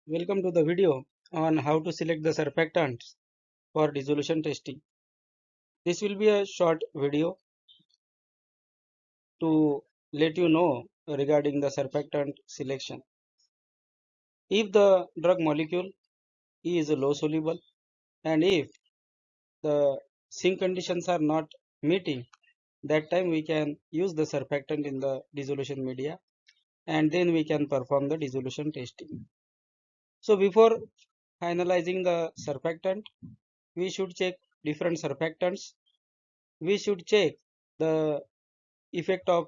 Welcome to the video on how to select the surfactants for dissolution testing. This will be a short video to let you know regarding the surfactant selection. If the drug molecule is low soluble and if the sink conditions are not meeting, that time we can use the surfactant in the dissolution media and then we can perform the dissolution testing. So before finalizing the surfactant, we should check different surfactants. We should check the effect of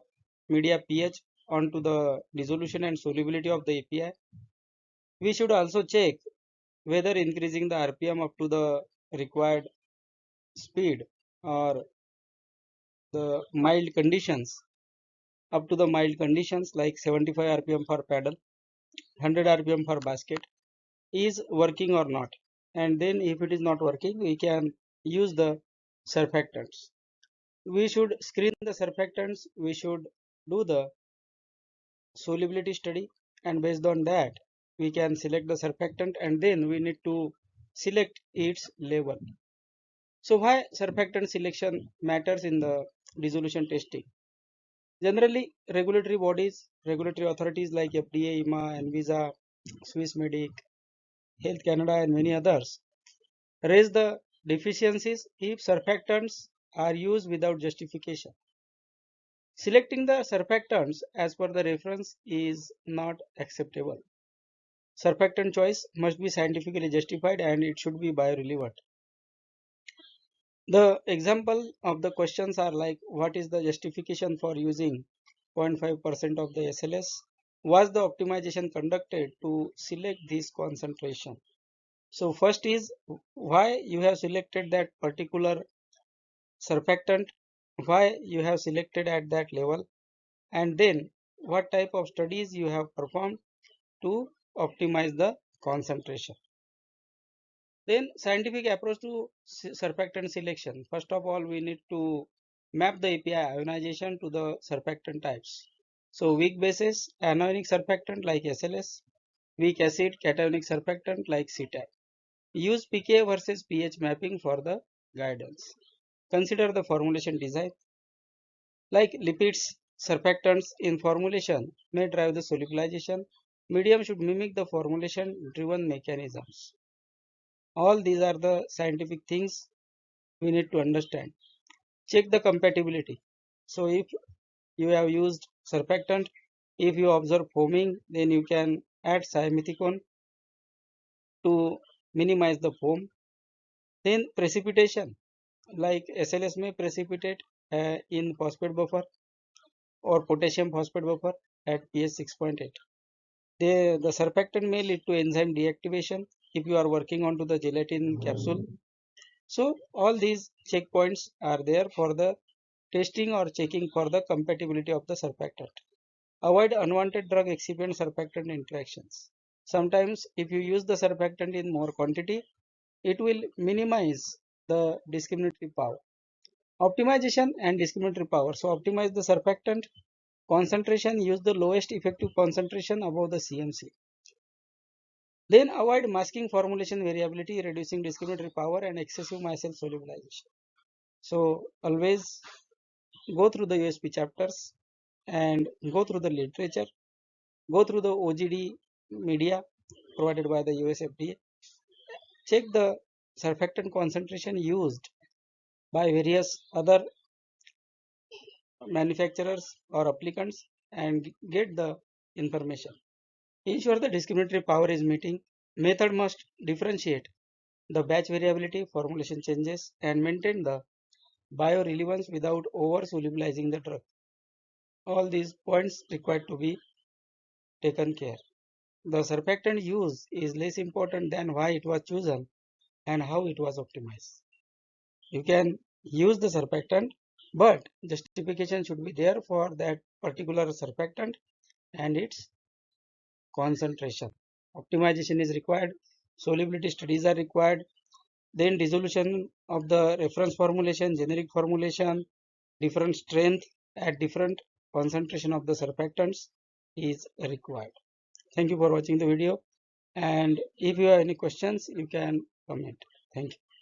media pH onto the dissolution and solubility of the API. We should also check whether increasing the RPM up to the required speed or the mild conditions up to the mild conditions like 75 RPM for paddle, 100 RPM for basket is working or not. And then if it is not working, we can use the surfactants. We should screen the surfactants. We should do the solubility study, and based on that we can select the surfactant and then we need to select its level. So why surfactant selection matters in the dissolution testing? Generally regulatory bodies, regulatory authorities like FDA, EMA, ANVISA, Swissmedic, Health Canada and many others raise the deficiencies if surfactants are used without justification. Selecting the surfactants as per the reference is not acceptable. Surfactant choice must be scientifically justified and it should be biorelevant. The example of the questions are like, what is the justification for using 0.5% of the SLS? Was the optimization conducted to select this concentration? So first is why you have selected that particular surfactant, why you have selected at that level, and then what type of studies you have performed to optimize the concentration. Then scientific approach to surfactant selection. First of all, we need to map the API ionization to the surfactant types. So weak bases, anionic surfactant like SLS, weak acid, cationic surfactant like CTAC. Use pK versus pH mapping for the guidance. Consider the formulation design. Like lipids, surfactants in formulation may drive the solubilization. Medium should mimic the formulation driven mechanisms. All these are the scientific things we need to understand. Check the compatibility. So if you have used surfactant, if you observe foaming, then you can add simethicone to minimize the foam. Then precipitation, like SLS may precipitate in phosphate buffer or potassium phosphate buffer at pH 6.8. The surfactant may lead to enzyme deactivation if you are working onto the gelatin capsule. So all these checkpoints are there for the testing or checking for the compatibility of the surfactant. Avoid unwanted drug excipient surfactant interactions. Sometimes if you use the surfactant in more quantity, it will minimize the discriminatory power. Optimization and discriminatory power. So optimize the surfactant concentration, use the lowest effective concentration above the CMC. Then avoid masking formulation variability, reducing discriminatory power and excessive micelle solubilization. So always go through the USP chapters and go through the literature, go through the OGD media provided by the US FDA. Check the surfactant concentration used by various other manufacturers or applicants and get the information. Ensure the discriminatory power is meeting. Method must differentiate the batch variability, formulation changes, and maintain the biorelevance without over solubilizing the drug. All these points required to be taken care. The surfactant use is less important than why it was chosen and how it was optimized. You can use the surfactant, but justification should be there for that particular surfactant and its concentration. Optimization is required, solubility studies are required, then dissolution of the reference formulation, generic formulation, different strength at different concentration of the surfactants is required. Thank you for watching the video. And if you have any questions, you can comment. Thank you.